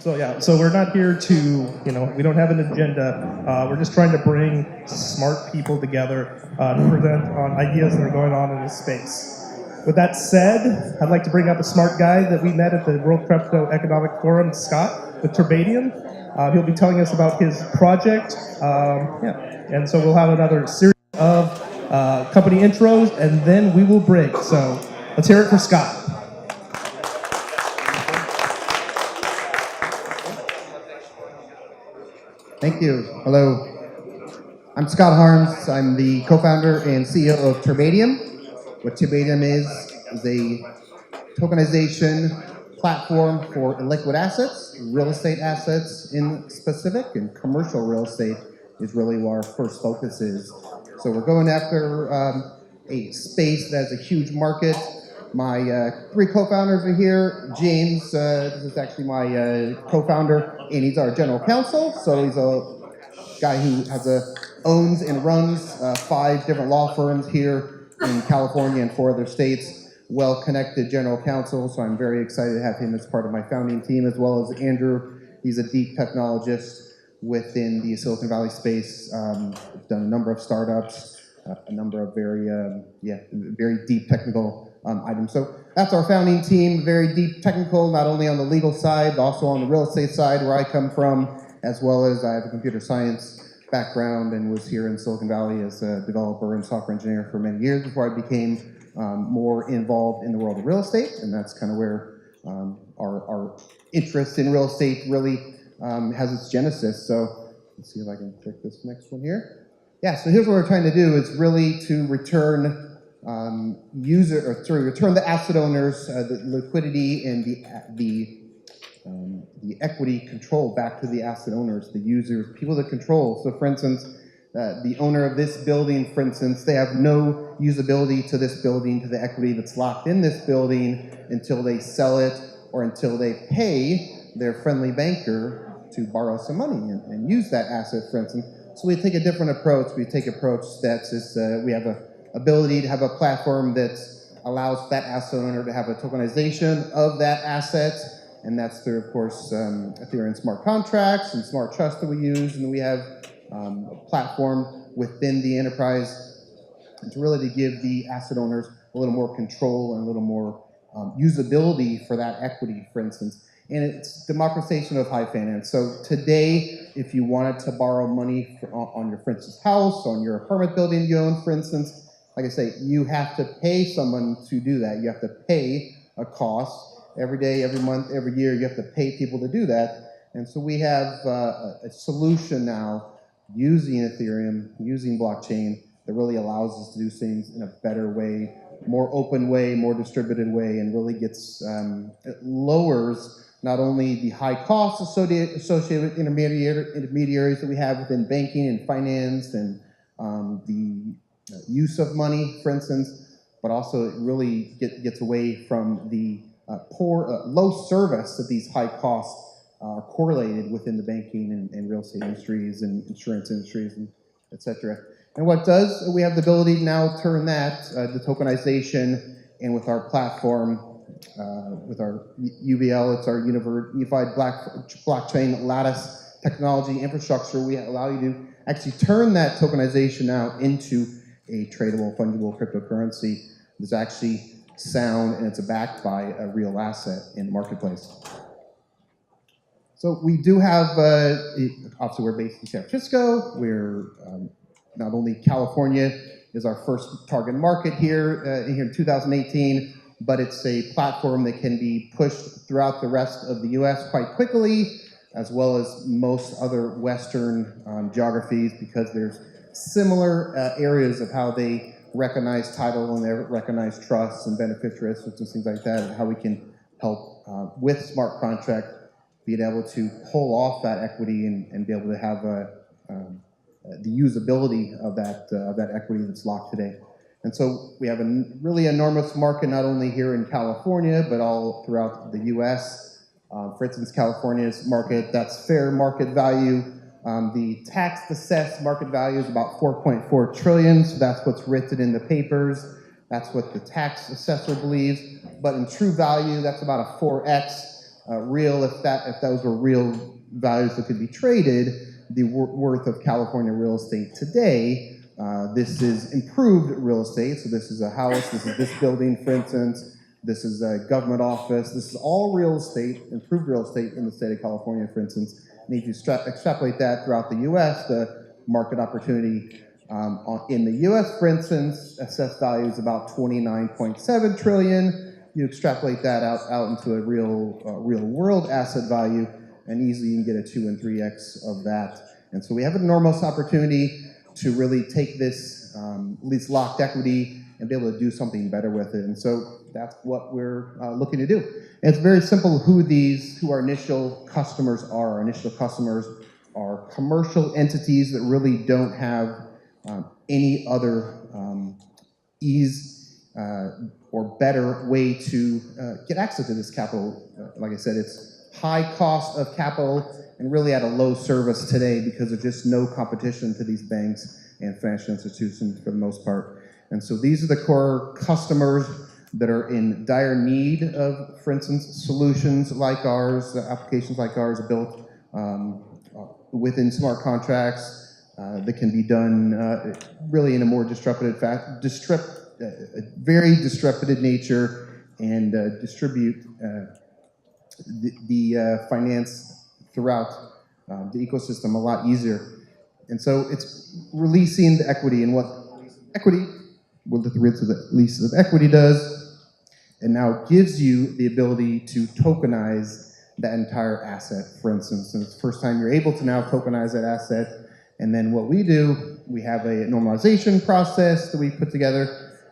So yeah, so we're not here to, we don't have an agenda. We're just trying to bring smart people together to present on ideas that are going on in this space. With that said, I'd like to bring up a smart guy that we met at the World Crypto Economic Forum, Scott, with Turbadium. He'll be telling us about his project. And so we'll have another series of company intros, and then we will break. So let's hear it for Scott. Thank you. Hello. I'm Scott Harms. I'm the co-founder and CEO of Turbadium. What Turbadium is a tokenization platform for illiquid assets, real estate assets in specific, and commercial real estate is really where our first focus is. So we're going after a space that has a huge market. My three co-founders are here. James, this is actually my co-founder, and he's our general counsel. So he's a guy who owns and runs 5 different law firms here in California and 4 other states. Well-connected general counsel, so I'm very excited to have him as part of my founding team, as well as Andrew. He's a deep technologist within the Silicon Valley space. Done a number of startups, a number of very deep technical items. So that's our founding team, very deep technical, not only on the legal side, but also on the real estate side, where I come from, as well as I have a computer science background and was here in Silicon Valley as a developer and software engineer for many years before I became more involved in the world of real estate, and that's kind of where our interest in real estate really has its genesis. So let's see if I can click this next one here. Yeah, so here's what we're trying to do is really to return return the asset owners the liquidity and the equity control back to the asset owners, the users, people that control. So for instance, the owner of this building, for instance, they have no usability to this building, to the equity that's locked in this building until they sell it or until they pay their friendly banker to borrow some money and use that asset, for instance. So we take a different approach. We take an approach that's just, we have a ability to have a platform that allows that asset owner to have a tokenization of that asset, and that's through, of course, Ethereum smart contracts and smart trust that we use, and we have a platform within the enterprise to really to give the asset owners a little more control and a little more usability for that equity, for instance. And it's democratization of high finance. So today, if you wanted to borrow money on your, for instance, house, on your apartment building you own, for instance, like I say, you have to pay someone to do that. You have to pay a cost every day, every month, every year. You have to pay people to do that. And so we have a solution now using Ethereum, using blockchain, that really allows us to do things in a better way, more open way, more distributed way, and really gets, it lowers not only the high costs associated with intermediaries that we have within banking and finance and the use of money, for instance, but also it really gets away from the low service that these high costs are correlated within the banking and real estate industries and insurance industries, and et cetera. And what does, we have the ability to now turn that, the tokenization, and with our platform, with our UBL, it's our Unified Blockchain Lattice Technology Infrastructure, we allow you to actually turn that tokenization now into a tradable, fungible cryptocurrency that's actually sound and it's backed by a real asset in the marketplace. So we do have, obviously we're based in San Francisco. We're not only California is our first target market here in 2018, but it's a platform that can be pushed throughout the rest of the US quite quickly, as well as most other Western geographies, because there's similar areas of how they recognize title and they recognize trusts and beneficiary assets and things like that, and how we can help with smart contract being able to pull off that equity and be able to have the usability of that equity that's locked today. And so we have a really enormous market, not only here in California, but all throughout the US. For instance, California's market, that's fair market value. The tax assessed market value is about 4.4 trillion, so that's what's written in the papers. That's what the tax assessor believes. But in true value, that's about a 4x real, if those were real values that could be traded, the worth of California real estate today, this is improved real estate. So this is a house, this is this building, for instance, this is a government office, this is all real estate, improved real estate in the state of California, for instance. And if you extrapolate that throughout the US, the market opportunity in the US, for instance, assessed value is about 29.7 trillion. You extrapolate that out into a real world asset value, and easily you can get a 2 and 3x of that. And so we have an enormous opportunity to really take this locked equity and be able to do something better with it. And so that's what we're looking to do. And it's very simple who our initial customers are. Our initial customers are commercial entities that really don't have any other ease or better way to get access to this capital. Like I said, it's high cost of capital and really at a low service today because there's just no competition to these banks and financial institutions for the most part. And so these are the core customers that are in dire need of, for instance, solutions like ours, applications like ours are built within smart contracts that can be done really in a more very distributed nature and distribute the finance throughout the ecosystem a lot easier. And so it's releasing the equity, and what the release of equity does, and now gives you the ability to tokenize that entire asset, for instance. And it's the first time you're able to now tokenize that asset. And then what we do, we have a normalization process that we put together,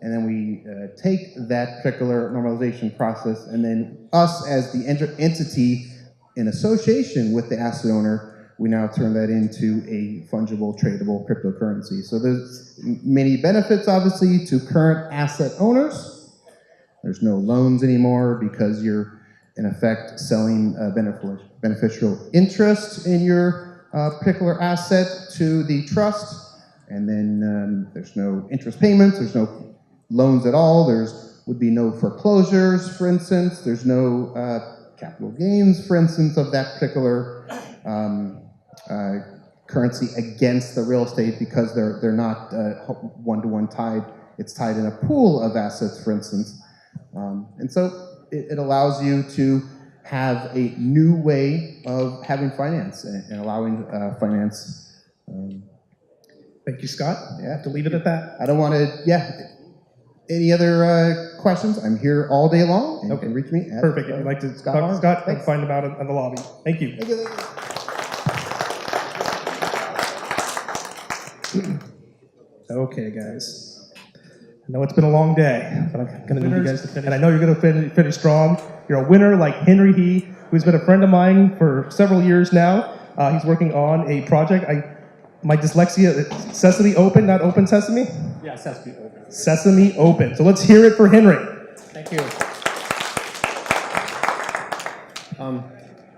and then we take that particular normalization process, and then us as the entity in association with the asset owner, we now turn that into a fungible, tradable cryptocurrency. So there's many benefits, obviously, to current asset owners. There's no loans anymore because you're, in effect, selling beneficial interest in your particular asset to the trust. And then there's no interest payments, there's no loans at all, would be no foreclosures, for instance, there's no capital gains, for instance, of that particular currency against the real estate because they're not one-to-one tied. It's tied in a pool of assets, for instance. And so it allows you to have a new way of having finance and allowing finance. Thank you, Scott. I have to leave it at that. I don't want to, Any other questions? I'm here all day long, and you can reach me at Perfect. If you'd like to talk to Scott, and find him out in the lobby. Thank you. Thank you. Okay, guys. I know it's been a long day, but I'm going to need you guys to finish. And I know you're going to finish strong. You're a winner like Henry He, who's been a friend of mine for several years now. He's working on a project. My dyslexia, Sesame Open, not Open Sesame? Yeah, Sesame Open. Sesame Open. So let's hear it for Henry. Thank you.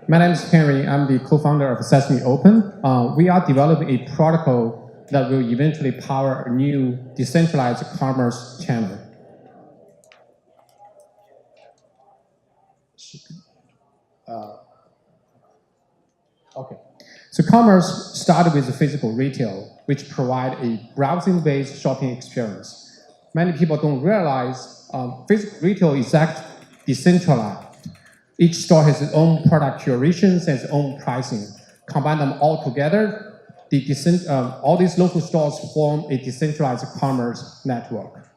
My name is Henry. I'm the co-founder of Sesame Open. We are developing a protocol that will eventually power a new decentralized commerce channel. Okay. So commerce started with physical retail, which provide a browsing-based shopping experience. Many people don't realize physical retail is actually decentralized. Each store has its own product curations and its own pricing. Combine them all together, all these local stores form a decentralized commerce network.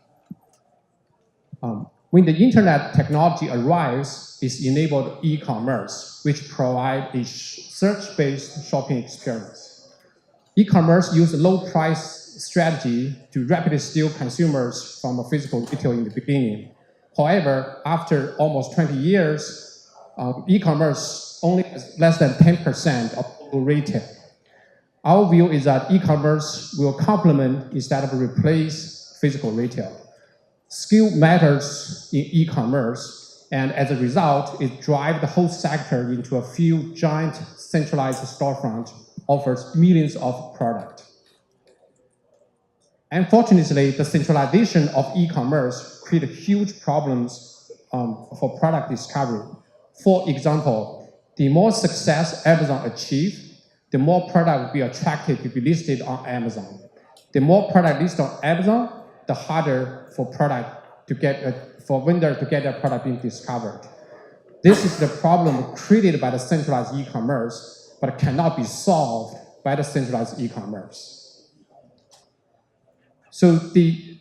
When the internet technology arrives, it's enabled e-commerce, which provide a search-based shopping experience. E-commerce use a low-price strategy to rapidly steal consumers from a physical retail in the beginning. However, after almost 20 years, e-commerce only has less than 10% of total retail. Our view is that e-commerce will complement instead of replace physical retail. Skill matters in e-commerce, and as a result, it drives the whole sector into a few giant centralized storefront offers millions of products. Unfortunately, the centralization of e-commerce created huge problems for product discovery. For example, the more success Amazon achieves, the more product will be attracted to be listed on Amazon. The more product listed on Amazon, the harder for for vendor to get their product being discovered. This is the problem created by the centralized e-commerce, but cannot be solved by the centralized e-commerce. So the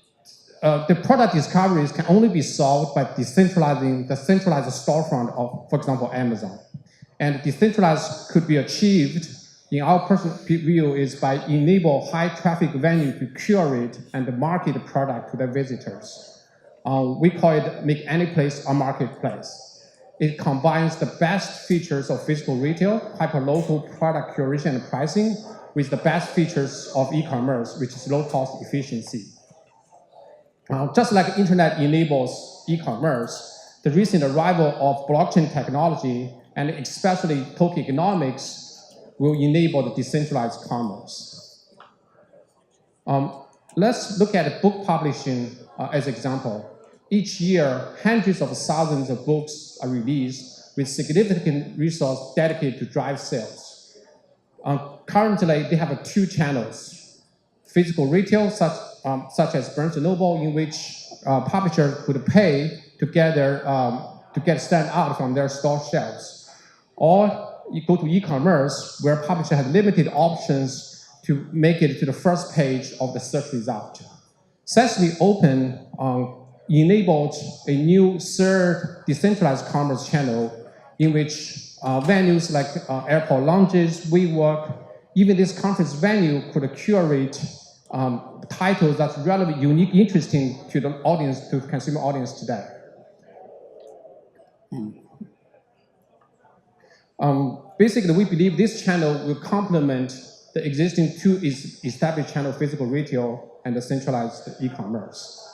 product discoveries can only be solved by decentralizing the centralized storefront of, for example, Amazon. And decentralized could be achieved, in our personal view, is by enable high traffic venue to curate and market the product to their visitors. We call it make any place a marketplace. It combines the best features of physical retail, hyperlocal product curation and pricing, with the best features of e-commerce, which is low cost efficiency. Just like internet enables e-commerce, the recent arrival of blockchain technology and especially token economics will enable the decentralized commerce. Let's look at book publishing as an example. Each year, hundreds of thousands of books are released with significant resource dedicated to drive sales. Currently, they have two channels: physical retail, such as Barnes & Noble, in which publishers could pay to get stand out from their store shelves. Or you go to e-commerce, where publishers have limited options to make it to the first page of the search result. Sesame Open enabled a new third decentralized commerce channel in which venues like airport lounges, WeWork, even this conference venue could curate titles that's relevant, unique, interesting to the audience, to the consumer audience today. Basically, we believe this channel will complement the existing two established channel, physical retail and the centralized e-commerce.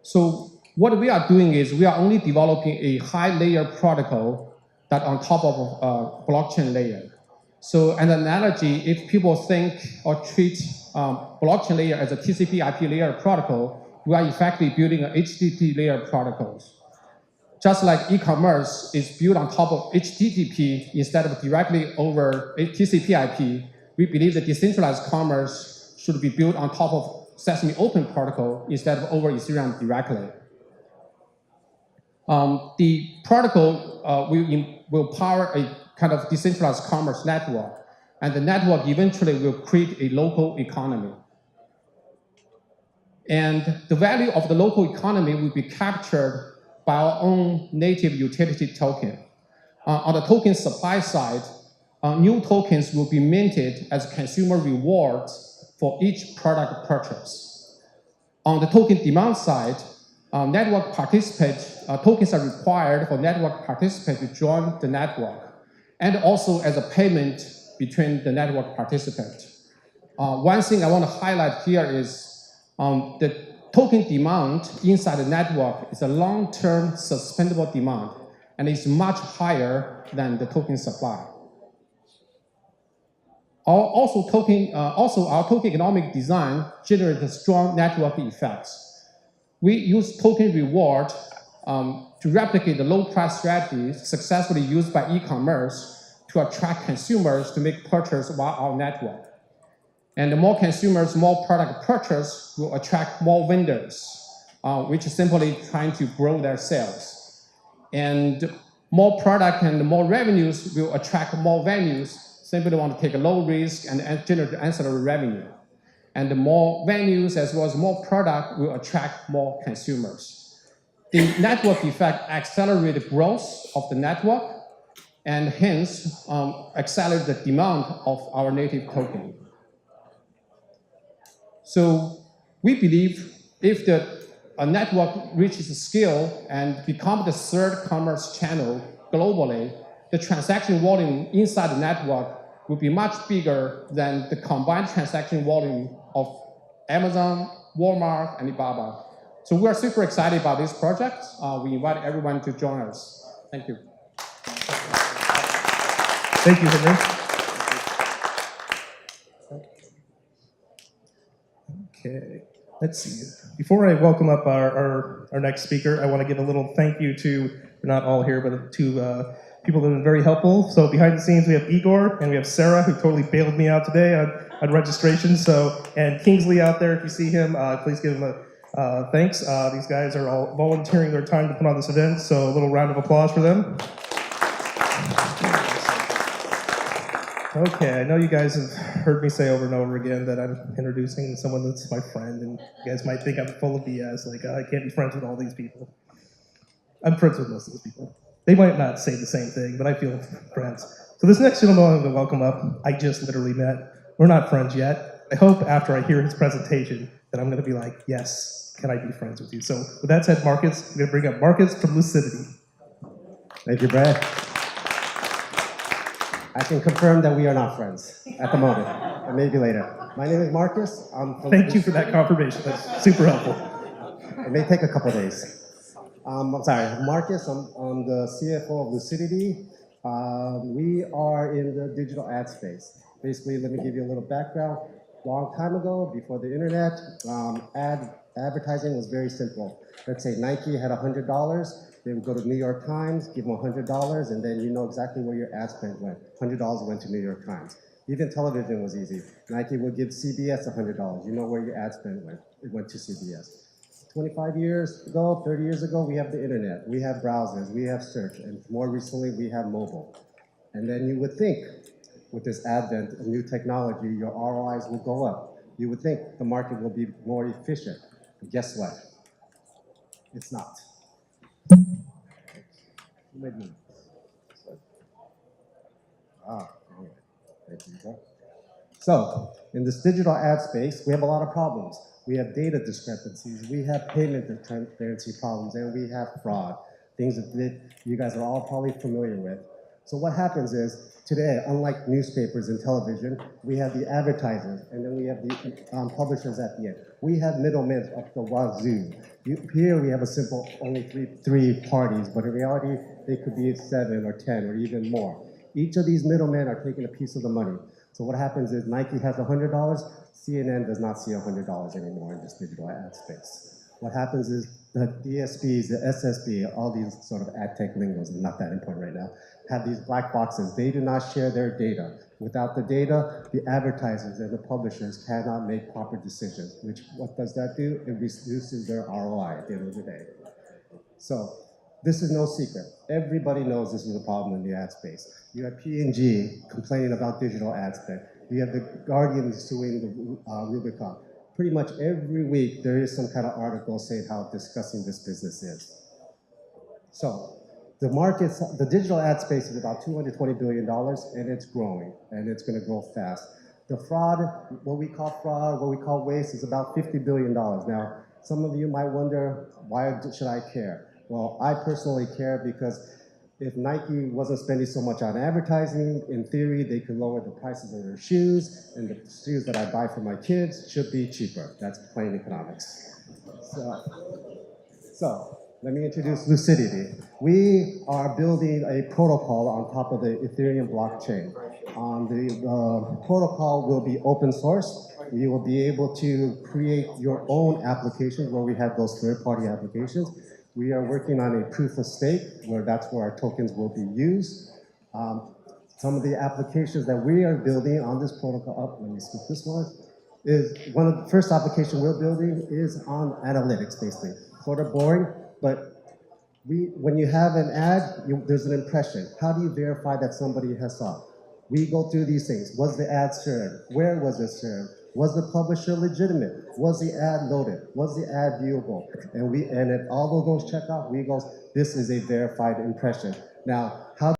So what we are doing is we are only developing a high-layer protocol that on top of a blockchain layer. So an analogy, if people think or treat blockchain layer as a TCP/IP layer protocol, we are effectively building an HTTP layer protocol. Just like e-commerce is built on top of HTTP instead of directly over TCP/IP, we believe that decentralized commerce should be built on top of Sesame Open protocol instead of over Ethereum directly. The protocol will power a kind of decentralized commerce network, and the network eventually will create a local economy. And the value of the local economy will be captured by our own native utility token. On the token supply side, new tokens will be minted as consumer rewards for each product purchase. On the token demand side, network participants, tokens are required for network participants to join the network, and also as a payment between the network participants. One thing I want to highlight here is the token demand inside the network is a long-term sustainable demand, and is much higher than the token supply. Our token economic design generates strong network effects. We use token reward to replicate the low price strategies successfully used by e-commerce to attract consumers to make purchase via our network. And the more consumers, more product purchase will attract more vendors, which is simply trying to grow their sales. And more product and more revenues will attract more venues, simply want to take a low risk and generate ancillary revenue. And the more venues as well as more product will attract more consumers. The network effect accelerates the growth of the network and hence accelerate the demand of our native token. So we believe if a network reaches scale and becomes the third commerce channel globally, the transaction volume inside the network will be much bigger than the combined transaction volume of Amazon, Walmart, and Alibaba. So we are super excited about this project. We invite everyone to join us. Thank you. Thank you, Henry. Okay, let's see. Before I welcome up our next speaker, I want to give a little thank you to They're not all here, but two people that have been very helpful. So behind the scenes, we have Igor and we have Sarah, who totally bailed me out today on registration. So, and Kingsley out there, if you see him, please give him a thanks. These guys are all volunteering their time to put on this event, so a little round of applause for them. Okay, I know you guys have heard me say over and over again that I'm introducing someone that's my friend, and you guys might think I'm full of BS, like I can't be friends with all these people. I'm friends with most of those people. They might not say the same thing, but I feel friends. So this next gentleman I'm going to welcome up, I just literally met. We're not friends yet. I hope after I hear his presentation that I'm going to be like, yes, can I be friends with you? So with that said, Marcus, I'm going to bring up Marcus from Lucidity. Thank you, Brad. I can confirm that we are not friends at the moment, or maybe later. My name is Marcus. I'm from Thank you for that confirmation. That's super helpful. It may take a couple days. I'm sorry, Marcus. I'm the CFO of Lucidity. We are in the digital ad space. Basically, let me give you a little background. Long time ago, before the internet, advertising was very simple. Let's say Nike had $100. They would go to New York Times, give them $100, and then you know exactly where your ad spend went. $100 went to New York Times. Even television was easy. Nike would give CBS $100. You know where your ad spend went. It went to CBS. 25 years ago, 30 years ago, we have the internet. We have browsers. We have search. And more recently, we have mobile. And then you would think, with this advent of new technology, your ROIs will go up. You would think the market will be more efficient. But guess what? It's not. All right. Thank you. So, in this digital ad space, we have a lot of problems. We have data discrepancies, we have payment transparency problems, and we have fraud, things that you guys are all probably familiar with. So what happens is, today, unlike newspapers and television, we have the advertisers, and then we have the publishers at the end. We have middlemen up the wazoo. Here we have a simple, only three parties, but in reality, they could be 7 or 10 or even more. Each of these middlemen are taking a piece of the money. So what happens is Nike has $100, CNN does not see $100 anymore in this digital ad space. What happens is the DSPs, the SSB, all these sort of ad tech lingos, not that important right now, have these black boxes. They do not share their data. Without the data, the advertisers and the publishers cannot make proper decisions, which what does that do? It reduces their ROI at the end of the day. So this is no secret. Everybody knows this is a problem in the ad space. You have P&G complaining about digital ad spend. You have the Guardian suing the Rubicon. Pretty much every week there is some kind of article saying how disgusting this business is. So the markets, the digital ad space is about $220 billion, and it's growing, and it's going to grow fast. The fraud, what we call waste, is about $50 billion. Now, some of you might wonder, why should I care? Well, I personally care because if Nike wasn't spending so much on advertising, in theory, they could lower the prices of their shoes, and the shoes that I buy for my kids should be cheaper. That's plain economics. So let me introduce Lucidity. We are building a protocol on top of the Ethereum blockchain. The protocol will be open source. You will be able to create your own applications where we have those third-party applications. We are working on a proof of stake, where that's where our tokens will be used. Some of the applications that we are building on this protocol, let me skip this one, is one of the first application we're building is on analytics, basically. Sort of boring, but when you have an ad, there's an impression. How do you verify that somebody has saw? We go through these things. Was the ad served? Where was it served? Was the publisher legitimate? Was the ad loaded? Was the ad viewable? And if all of those check off, we go, this is a verified impression. Now, how